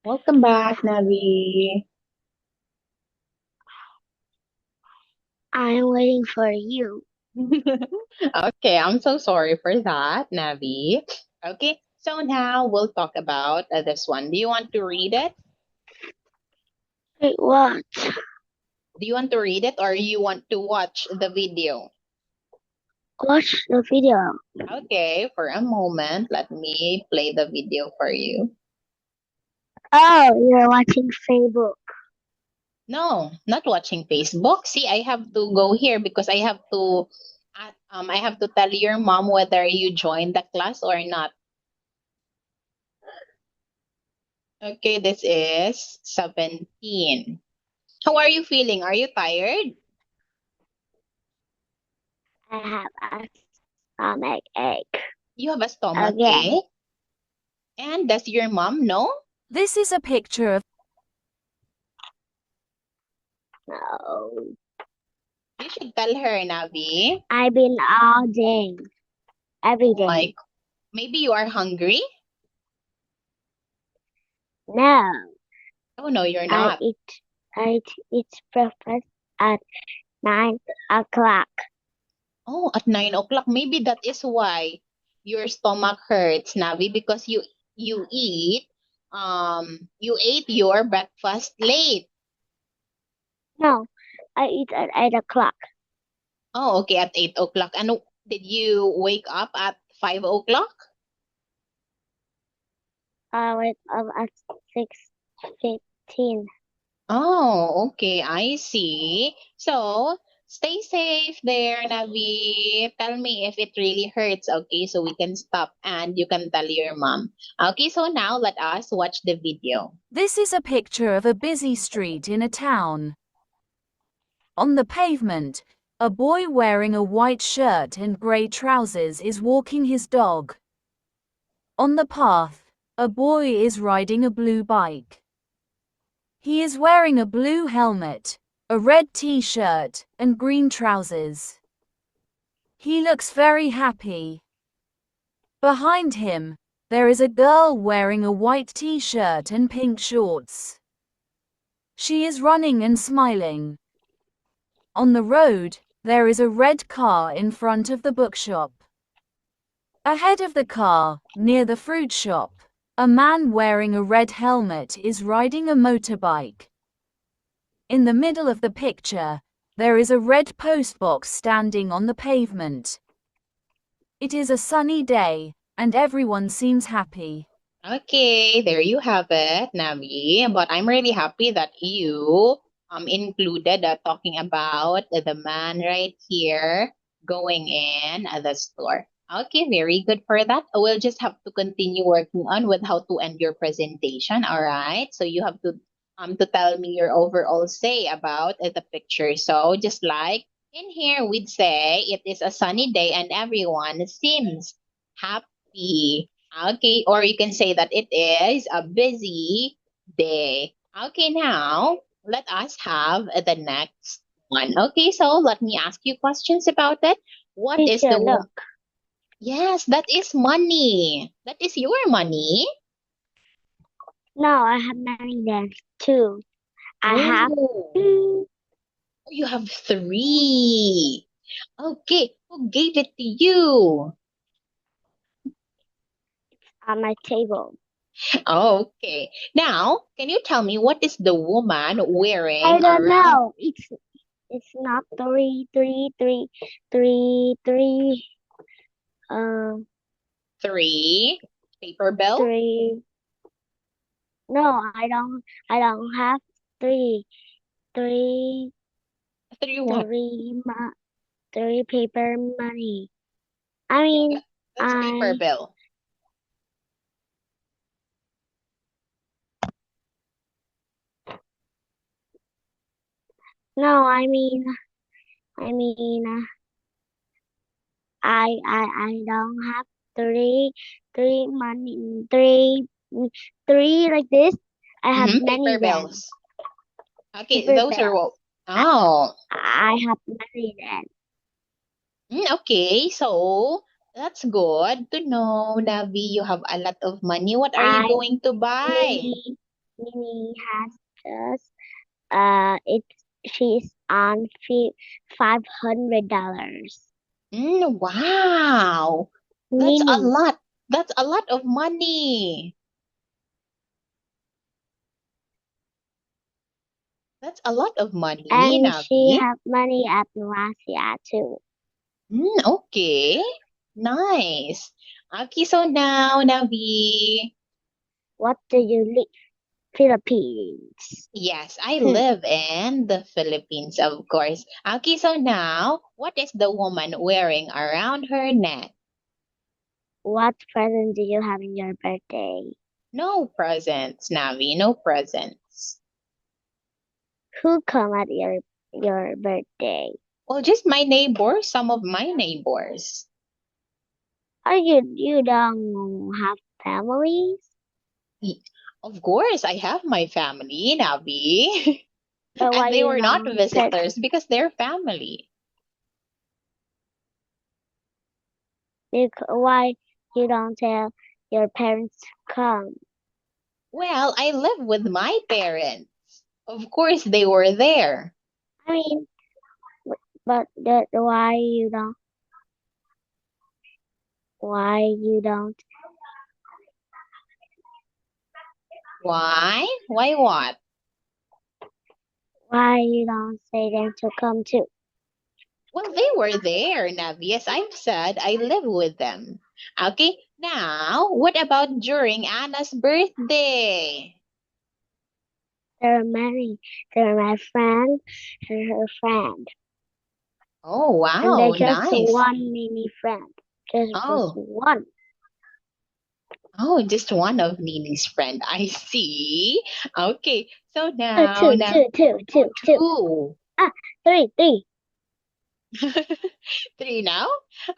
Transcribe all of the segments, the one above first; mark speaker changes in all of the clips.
Speaker 1: Welcome back, Navi.
Speaker 2: I'm waiting for you.
Speaker 1: Okay, I'm so sorry for that, Navi. Okay, so now we'll talk about this one. Do you want to read it?
Speaker 2: Wait, what?
Speaker 1: Do you want to read it or you want to watch the video?
Speaker 2: Watch the video.
Speaker 1: Okay, for a moment, let me play the video for you.
Speaker 2: Oh, you're watching Facebook.
Speaker 1: No, not watching Facebook. See, I have to go here because I have to tell your mom whether you joined the class or not. Okay, this is 17. How are you feeling? Are you tired?
Speaker 2: I have a stomach ache.
Speaker 1: You have a stomach
Speaker 2: Again.
Speaker 1: ache? And does your mom know?
Speaker 3: This is a picture of
Speaker 2: No.
Speaker 1: You should tell her, Navi.
Speaker 2: I've been all day. Every
Speaker 1: Like,
Speaker 2: day.
Speaker 1: maybe you are hungry?
Speaker 2: No.
Speaker 1: Oh, no, you're
Speaker 2: I
Speaker 1: not.
Speaker 2: eat I eat breakfast at 9 o'clock.
Speaker 1: Oh, at 9 o'clock. Maybe that is why your stomach hurts, Navi, because you ate your breakfast late.
Speaker 2: No. I eat at 8 o'clock.
Speaker 1: Oh, okay, at 8 o'clock. And did you wake up at 5 o'clock?
Speaker 2: I wake up at 6:15.
Speaker 1: Oh, okay. I see. So, stay safe there, Navi. Tell me if it really hurts, okay? So we can stop and you can tell your mom. Okay, so now let us watch the video.
Speaker 3: This is a picture of a busy street in a town. On the pavement, a boy wearing a white shirt and gray trousers is walking his dog. On the path, a boy is riding a blue bike. He is wearing a blue helmet, a red t-shirt, and green trousers. He looks very happy. Behind him, there is a girl wearing a white t-shirt and pink shorts. She is running and smiling. On the road, there is a red car in front of the bookshop. Ahead of the car, near the fruit shop, a man wearing a red helmet is riding a motorbike. In the middle of the picture, there is a red postbox standing on the pavement. It is a sunny day, and everyone seems happy.
Speaker 1: Okay, there you have it, Navi. But I'm really happy that you included talking about the man right here going in the store. Okay, very good for that. We'll just have to continue working on with how to end your presentation. All right. So you have to tell me your overall say about the picture. So just like in here, we'd say it is a sunny day and everyone seems happy. Okay, or you can say that it is a busy day. Okay, now let us have the next one. Okay, so let me ask you questions about it. What is
Speaker 2: Teacher,
Speaker 1: the
Speaker 2: look.
Speaker 1: Yes, that is money. That is your money.
Speaker 2: No, I have many then too. I have
Speaker 1: Oh,
Speaker 2: two
Speaker 1: you have three. Okay, who gave it to you?
Speaker 2: on my table.
Speaker 1: Okay. Now, can you tell me what is the woman
Speaker 2: I
Speaker 1: wearing
Speaker 2: don't
Speaker 1: around
Speaker 2: know. It's not three. Um,
Speaker 1: three paper bill?
Speaker 2: three. No, I don't. I don't have three. Three.
Speaker 1: Three what?
Speaker 2: Three. Three paper money. I
Speaker 1: Yeah,
Speaker 2: mean,
Speaker 1: that's paper
Speaker 2: I.
Speaker 1: bill.
Speaker 2: No, I mean. I don't have three money. Three like this. I have
Speaker 1: Mm-hmm, paper
Speaker 2: many then.
Speaker 1: bills. Okay,
Speaker 2: Paper
Speaker 1: those are
Speaker 2: bill.
Speaker 1: what? Oh,
Speaker 2: I have many then.
Speaker 1: okay. So that's good to know, Navi. You have a lot of money. What are you
Speaker 2: I
Speaker 1: going to buy?
Speaker 2: three. Minnie has just she's on $500.
Speaker 1: Wow. That's a
Speaker 2: Minnie,
Speaker 1: lot. That's a lot of money. That's a lot of money,
Speaker 2: and she
Speaker 1: Navi.
Speaker 2: have money at Russia too.
Speaker 1: Okay. Nice. Okay, so now, Navi.
Speaker 2: What do you live? Philippines.
Speaker 1: Yes, I
Speaker 2: Hmm.
Speaker 1: live in the Philippines, of course. Okay, so now, what is the woman wearing around her neck?
Speaker 2: What present do you have in your birthday?
Speaker 1: No presents, Navi, no presents.
Speaker 2: Who come at your birthday?
Speaker 1: Well, just my neighbors, some of my neighbors.
Speaker 2: Or you don't have families?
Speaker 1: Y- Of course, I have my family, Navi.
Speaker 2: But why
Speaker 1: And they
Speaker 2: you
Speaker 1: were not
Speaker 2: don't tell
Speaker 1: visitors because they're family.
Speaker 2: why you don't tell your parents come?
Speaker 1: Well, I live with my parents. Of course, they were there.
Speaker 2: I mean, but why you don't
Speaker 1: Why? Why what?
Speaker 2: why you don't say them to come too?
Speaker 1: Well, they were there, Navi. As I've said, I live with them. Okay, now, what about during Anna's birthday?
Speaker 2: There are many. There are my friend and her friend.
Speaker 1: Oh,
Speaker 2: And
Speaker 1: wow,
Speaker 2: they're just
Speaker 1: nice.
Speaker 2: one mini friend. Just
Speaker 1: Oh,
Speaker 2: one.
Speaker 1: oh, just one of Nini's friend. I see. Okay, so
Speaker 2: Two,
Speaker 1: now,
Speaker 2: two,
Speaker 1: now,
Speaker 2: two, two,
Speaker 1: oh,
Speaker 2: two, two.
Speaker 1: two.
Speaker 2: Ah, three.
Speaker 1: Three now?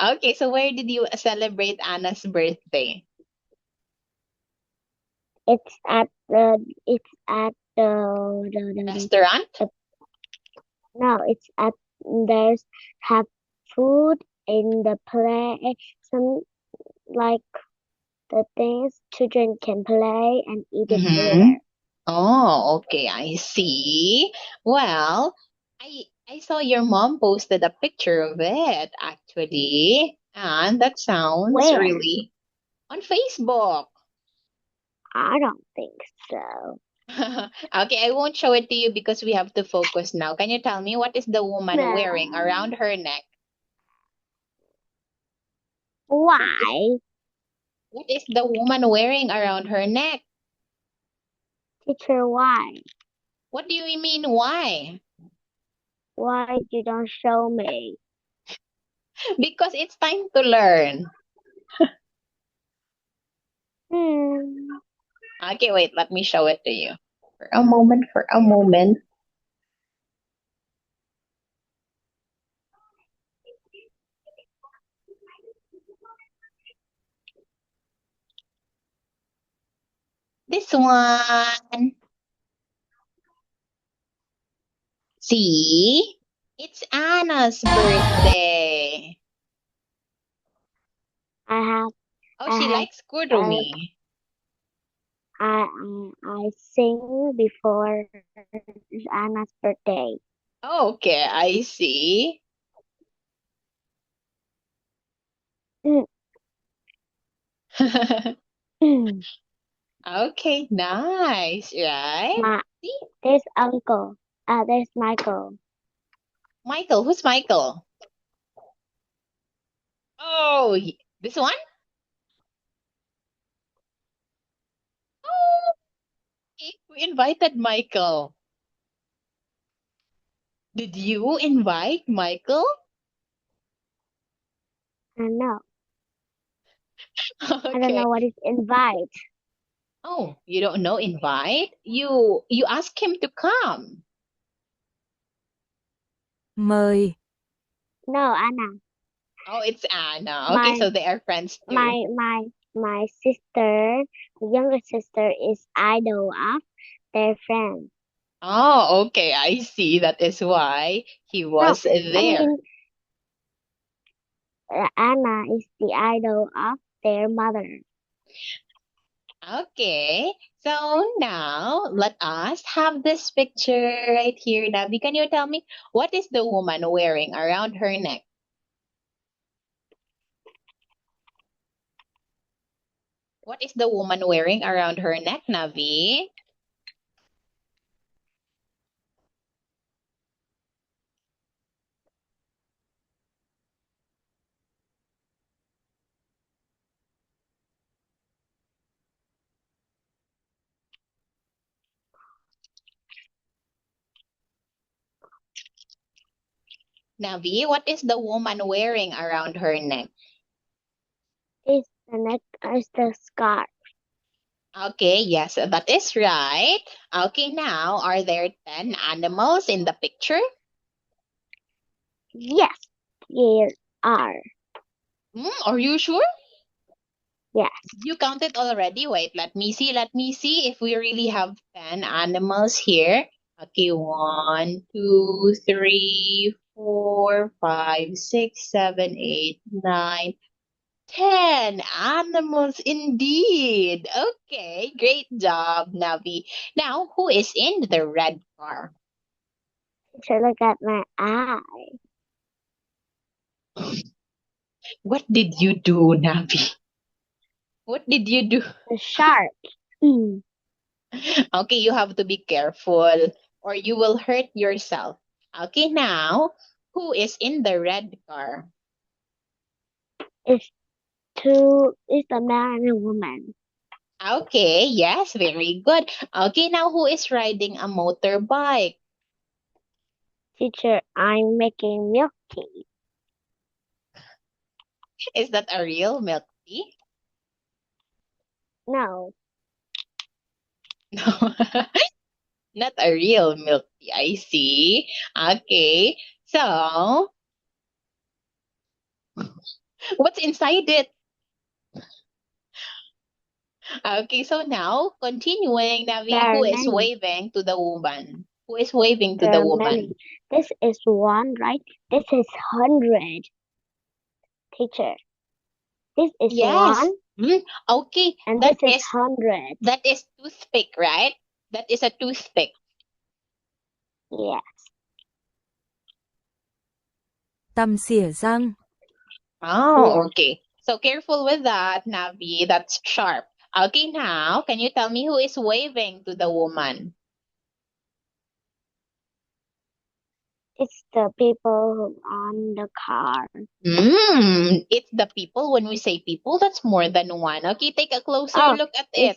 Speaker 1: Okay, so where did you celebrate Anna's birthday?
Speaker 2: It's at the
Speaker 1: Restaurant?
Speaker 2: the no, it's at there's have food in the play some like the things children can play and eat it
Speaker 1: Mm-hmm.
Speaker 2: there.
Speaker 1: Oh, okay, I see. Well, I saw your mom posted a picture of it actually, and that sounds
Speaker 2: Where?
Speaker 1: really on Facebook.
Speaker 2: I don't think so.
Speaker 1: Okay, I won't show it to you because we have to focus now. Can you tell me what is the woman wearing
Speaker 2: No.
Speaker 1: around her neck? What is
Speaker 2: Why?
Speaker 1: what is the woman wearing around her neck?
Speaker 2: Teacher, why?
Speaker 1: What do you mean why?
Speaker 2: Why you don't show me?
Speaker 1: Because it's time to learn.
Speaker 2: Hmm.
Speaker 1: Okay, wait, let me show it to you. For a moment, for a moment. This one. See? It's Anna's birthday.
Speaker 2: I have
Speaker 1: Oh,
Speaker 2: I
Speaker 1: she
Speaker 2: have
Speaker 1: likes
Speaker 2: uh,
Speaker 1: Kurumi.
Speaker 2: I sing before Anna's birthday.
Speaker 1: Oh, okay, I see.
Speaker 2: Mm, mm.
Speaker 1: Okay, nice, right?
Speaker 2: My
Speaker 1: See?
Speaker 2: there's uncle. There's Michael.
Speaker 1: Michael, who's Michael? Oh, this one? Oh, okay, we invited Michael. Did you invite Michael?
Speaker 2: No, I don't
Speaker 1: Okay.
Speaker 2: know what is invite.
Speaker 1: Oh, you don't know invite? You ask him to come.
Speaker 3: Mời.
Speaker 2: No, Anna.
Speaker 1: Oh, it's Anna. Okay,
Speaker 2: My
Speaker 1: so they are friends too.
Speaker 2: my sister, younger sister, is idol of their friend.
Speaker 1: Oh, okay, I see. That is why he
Speaker 2: No,
Speaker 1: was
Speaker 2: I
Speaker 1: there.
Speaker 2: mean Anna is the idol of their mother.
Speaker 1: Okay, so now let us have this picture right here. Navi, can you tell me what is the woman wearing around her neck? What is the woman wearing around her neck, Navi? Navi, what is the woman wearing around her neck?
Speaker 2: Is the neck is the scarf.
Speaker 1: Okay, yes, that is right. Okay, now are there 10 animals in the picture?
Speaker 2: Yes, there are.
Speaker 1: Are you sure?
Speaker 2: Yes.
Speaker 1: You counted already? Wait, let me see. Let me see if we really have 10 animals here. Okay, 1, 2, 3, 4, 5, 6, 7, 8, 9, 10 animals indeed. Okay, great job, Navi. Now, who is in the red car?
Speaker 2: Teacher, look at my eye.
Speaker 1: What did you do, Navi? What did you do?
Speaker 2: The shark. Mm,
Speaker 1: Okay, you have to be careful or you will hurt yourself. Okay, now, who is in the red car?
Speaker 2: It's it's a man and a woman.
Speaker 1: Okay, yes, very good. Okay, now who is riding a motorbike?
Speaker 2: Teacher, I'm making milk tea.
Speaker 1: Is that a real milk tea?
Speaker 2: No,
Speaker 1: No, not a real milk tea. I see. Okay, so what's inside it? Okay, so now continuing,
Speaker 2: there
Speaker 1: Navi,
Speaker 2: are
Speaker 1: who is
Speaker 2: many.
Speaker 1: waving to the woman? Who is waving to
Speaker 2: There
Speaker 1: the
Speaker 2: are many.
Speaker 1: woman?
Speaker 2: This is one, right? This is 100. Teacher, this is
Speaker 1: Yes.
Speaker 2: one,
Speaker 1: Okay,
Speaker 2: and this is 100.
Speaker 1: that is toothpick, right? That is a toothpick.
Speaker 2: Yeah.
Speaker 3: Tăm xỉa răng.
Speaker 1: Oh,
Speaker 2: Yeah.
Speaker 1: okay. So careful with that, Navi. That's sharp. Okay, now can you tell me who is waving to the woman?
Speaker 2: It's the people on the car.
Speaker 1: It's the people. When we say people, that's more than one. Okay, take a closer
Speaker 2: Oh,
Speaker 1: look at it.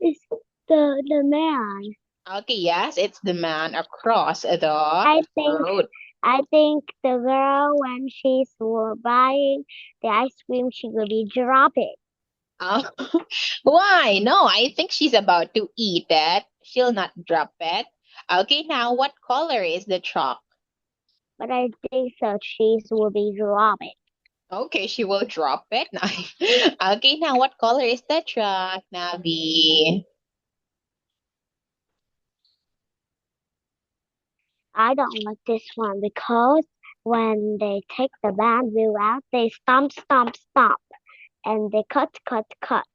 Speaker 2: it's the man.
Speaker 1: Okay, yes, it's the man across the
Speaker 2: I think
Speaker 1: road.
Speaker 2: I think the girl when she's buying the ice cream she will be dropping.
Speaker 1: Oh, why? No, I think she's about to eat it. She'll not drop it. Okay, now what color is the chalk?
Speaker 2: But I think so she will be dropping.
Speaker 1: Okay, she will drop it. Okay, now what color is the truck, Navi?
Speaker 2: I don't like this one because when they take the band wheel out, they stomp, stomp, stomp, and they cut, cut, cut,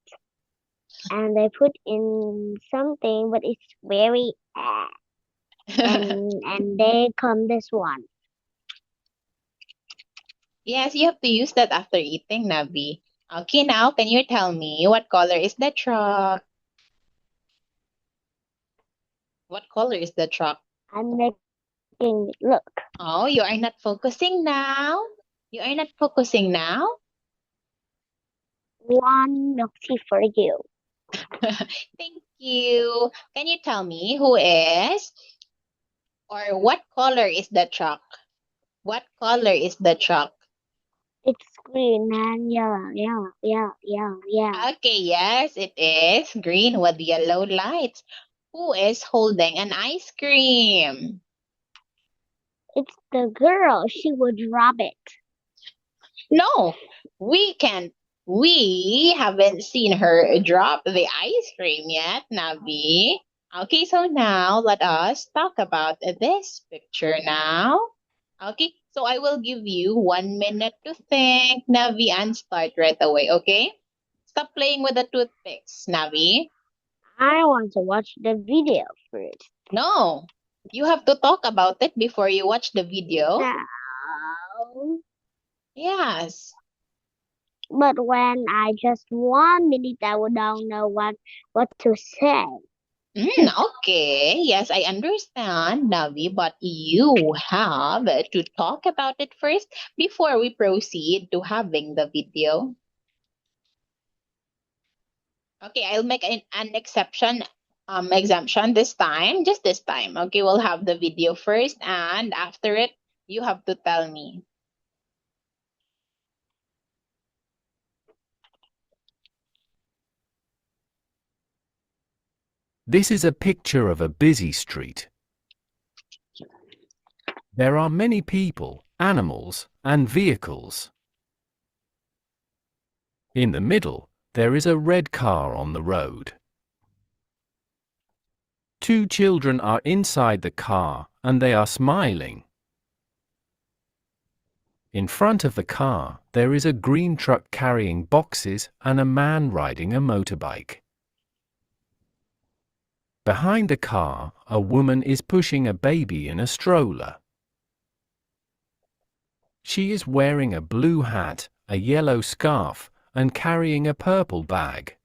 Speaker 2: and they put in something, but it's very and they come this one.
Speaker 1: Yes, you have to use that after eating, Navi. Okay, now can you tell me what color is the truck? What color is the truck?
Speaker 2: I'm making it look.
Speaker 1: Oh, you are not focusing now? You are not focusing now?
Speaker 2: One milk tea for you.
Speaker 1: Thank you. Can you tell me who is or what color is the truck? What color is the truck?
Speaker 2: It's green and yellow, yellow, yellow, yellow, yellow.
Speaker 1: Okay, yes, it is green with yellow lights. Who is holding an ice cream?
Speaker 2: It's the girl. She would drop it.
Speaker 1: No, we can't. We haven't seen her drop the ice cream yet, Navi. Okay, so now let us talk about this picture now. Okay, so I will give you 1 minute to think, Navi, and start right away, okay? Stop playing with the toothpicks, Navi.
Speaker 2: I want to watch the video first.
Speaker 1: No, you have to talk about it before you watch the video.
Speaker 2: No.
Speaker 1: Yes.
Speaker 2: But when I just 1 minute, I would don't know what to say.
Speaker 1: Okay, yes, I understand, Navi, but you have to talk about it first before we proceed to having the video. Okay, I'll make an exemption this time, just this time. Okay, we'll have the video first, and after it, you have to tell me.
Speaker 4: This is a picture of a busy street. There are many people, animals, and vehicles. In the middle, there is a red car on the road. Two children are inside the car, and they are smiling. In front of the car, there is a green truck carrying boxes and a man riding a motorbike. Behind the car, a woman is pushing a baby in a stroller. She is wearing a blue hat, a yellow scarf, and carrying a purple bag.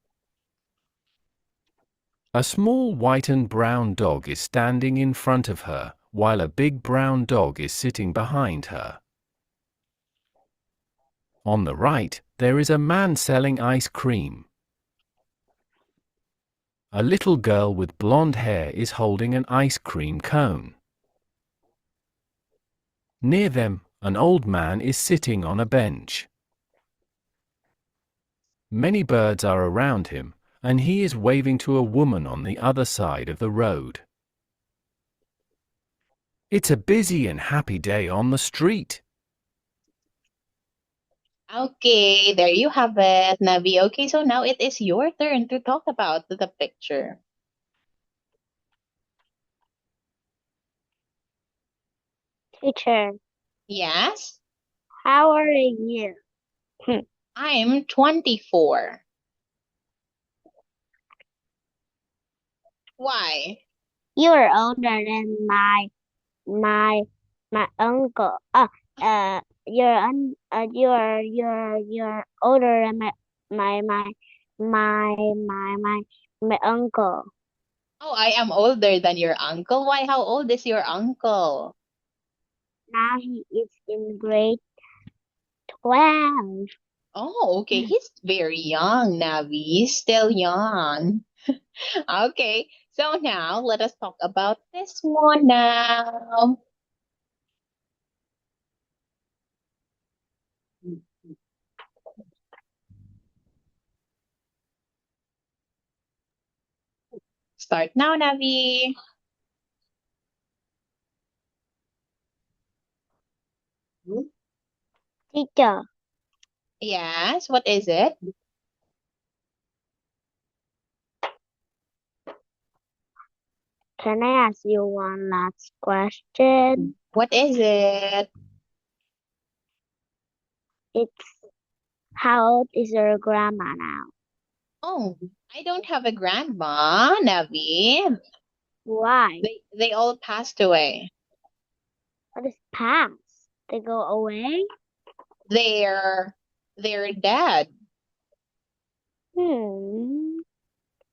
Speaker 4: A small white and brown dog is standing in front of her, while a big brown dog is sitting behind her. On the right, there is a man selling ice cream. A little girl with blonde hair is holding an ice cream cone. Near them, an old man is sitting on a bench. Many birds are around him, and he is waving to a woman on the other side of the road. It's a busy and happy day on the street.
Speaker 1: Okay, there you have it, Navi. Okay, so now it is your turn to talk about the picture.
Speaker 2: Teacher,
Speaker 1: Yes,
Speaker 2: how are you?
Speaker 1: I'm 24. Why?
Speaker 2: You're older than my uncle. You're older than my my my uncle.
Speaker 1: Oh, I am older than your uncle. Why? How old is your uncle?
Speaker 2: Now he is in grade 12.
Speaker 1: Oh, okay. He's very young, Navi. Still young. Okay, so now let us talk about this one now. Start now, Navi.
Speaker 2: Teacher,
Speaker 1: Yes, what is it?
Speaker 2: can I ask you one last question?
Speaker 1: What is it?
Speaker 2: It's how old is your grandma now?
Speaker 1: Oh, I don't have a grandma, Navi.
Speaker 2: Why?
Speaker 1: They all passed away.
Speaker 2: What is past? They go away?
Speaker 1: They're dead.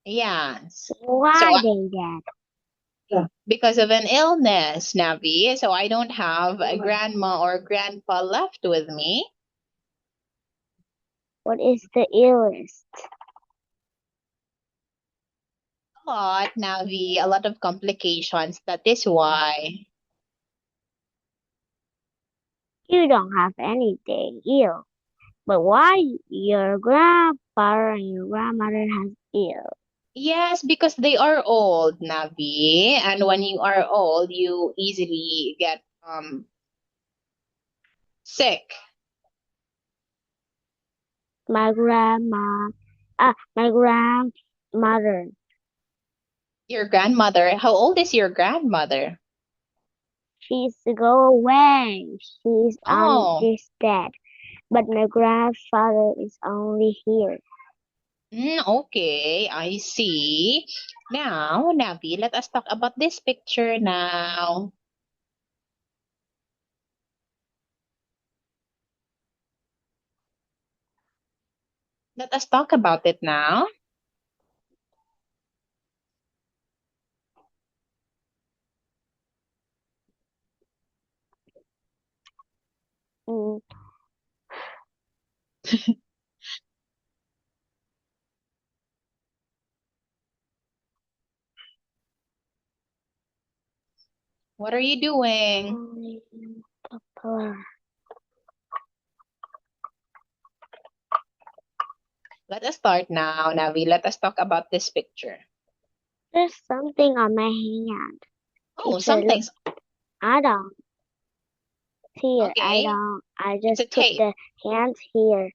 Speaker 1: Yes.
Speaker 2: Why
Speaker 1: So
Speaker 2: they dead?
Speaker 1: because of an illness, Navi. So I don't have a grandma or grandpa left with me.
Speaker 2: What is the illness?
Speaker 1: But Navi, a lot of complications. That is why.
Speaker 2: You don't have anything ill. But why your grandfather and your grandmother has ill?
Speaker 1: Yes, because they are old, Navi. And when you are old, you easily get sick.
Speaker 2: My grandmother.
Speaker 1: Your grandmother, how old is your grandmother?
Speaker 2: She's go away.
Speaker 1: Oh,
Speaker 2: She's dead. But my grandfather is only here.
Speaker 1: Okay, I see. Now, Navi, let us talk about this picture now. Let us talk about it now.
Speaker 2: Mm,
Speaker 1: What are you doing?
Speaker 2: only popular.
Speaker 1: Let us start now, Navi. Let us talk about this picture.
Speaker 2: There's something on my hand.
Speaker 1: Oh,
Speaker 2: Teacher, look,
Speaker 1: something's
Speaker 2: I don't. Here,
Speaker 1: okay.
Speaker 2: I
Speaker 1: It's a
Speaker 2: just put
Speaker 1: tape.
Speaker 2: the hands here.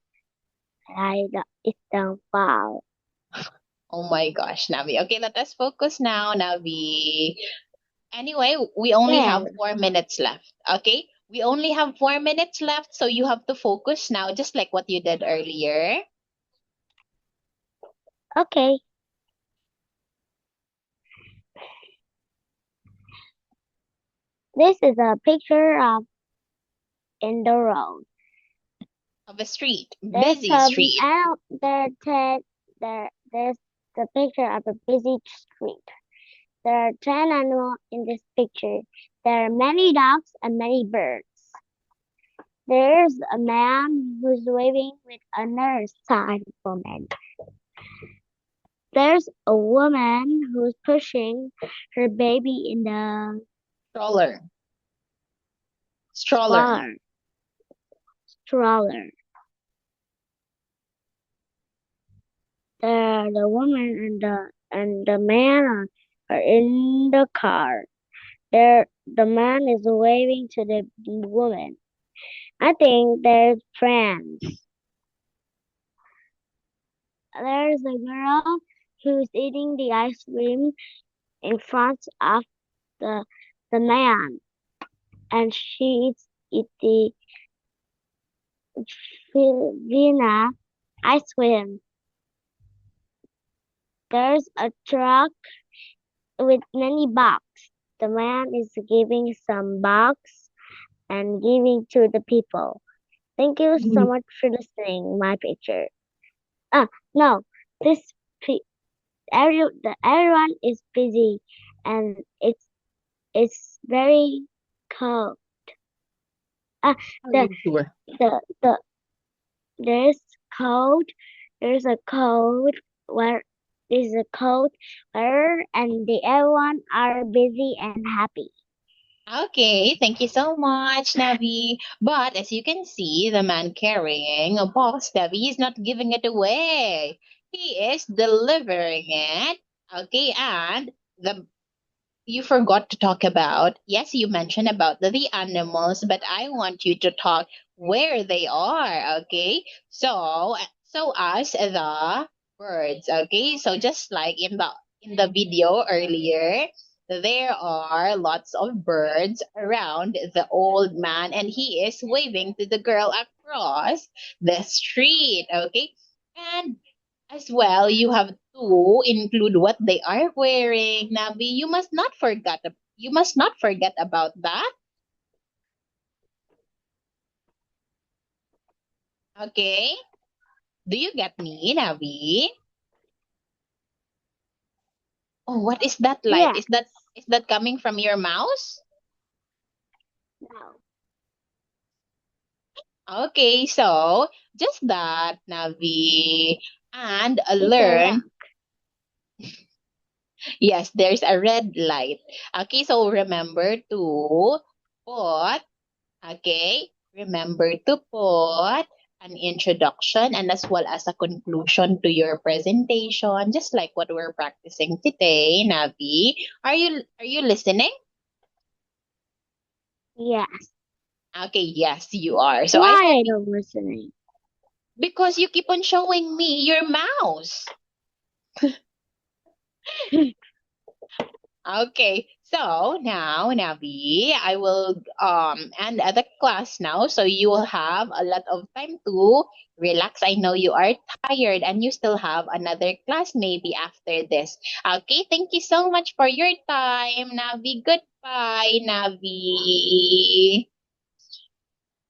Speaker 2: It don't fall.
Speaker 1: Oh my gosh, Navi. Okay, let us focus now, Navi. Anyway, we only have
Speaker 2: There.
Speaker 1: 4 minutes left. Okay? We only have 4 minutes left, so you have to focus now, just like what you did earlier.
Speaker 2: Okay. This is a picture of in the road.
Speaker 1: Of a street,
Speaker 2: There's
Speaker 1: busy street.
Speaker 2: there's the picture of a busy street. There are 10 animals in this picture. There are many dogs and many birds. There's a man who's waving with another side woman. There's a woman who's pushing her baby in the
Speaker 1: Stroller.
Speaker 2: stroller. Stroller. The woman and the man are in the car. The man is waving to the woman. I think they're friends. There's a girl who's eating the ice cream in front of the man, and she eats the Vienna ice cream. There's a truck with many boxes. The man is giving some box and giving to the people. Thank you so much for listening. My picture. No, this pe- everyone is busy, and it's very cold.
Speaker 1: Are
Speaker 2: The
Speaker 1: you sure?
Speaker 2: the there's cold. There's a cold where there's a cold where and everyone are busy and happy.
Speaker 1: Okay, thank you so much, Navi. But as you can see, the man carrying a box, Navi, is not giving it away. He is delivering it. Okay, and the you forgot to talk about, yes, you mentioned about the animals, but I want you to talk where they are, okay? So as the birds, okay? So just like in the video earlier, there are lots of birds around the old man and he is waving to the girl across the street, okay? And as well, you have to include what they are wearing. Nabi, you must not forget about that. Okay? Do you get me, Nabi? Oh, what is that light?
Speaker 2: Yeah.
Speaker 1: Is that coming from your mouse?
Speaker 2: No.
Speaker 1: Okay, so just that, Navi. And
Speaker 2: Teacher, look.
Speaker 1: learn. Yes, there's a red light. Okay, so remember to put. Okay, remember to put an introduction and as well as a conclusion to your presentation, just like what we're practicing today, Navi. Are you listening?
Speaker 2: Yes.
Speaker 1: Okay, yes, you are. So I
Speaker 2: Why
Speaker 1: hope
Speaker 2: I don't listening?
Speaker 1: because you keep on showing me your mouse. Okay, so now, Navi, I will end the class now, so you will have a lot of time to relax. I know you are tired and you still have another class maybe after this. Okay, thank you so much for your time, Navi. Goodbye, Navi.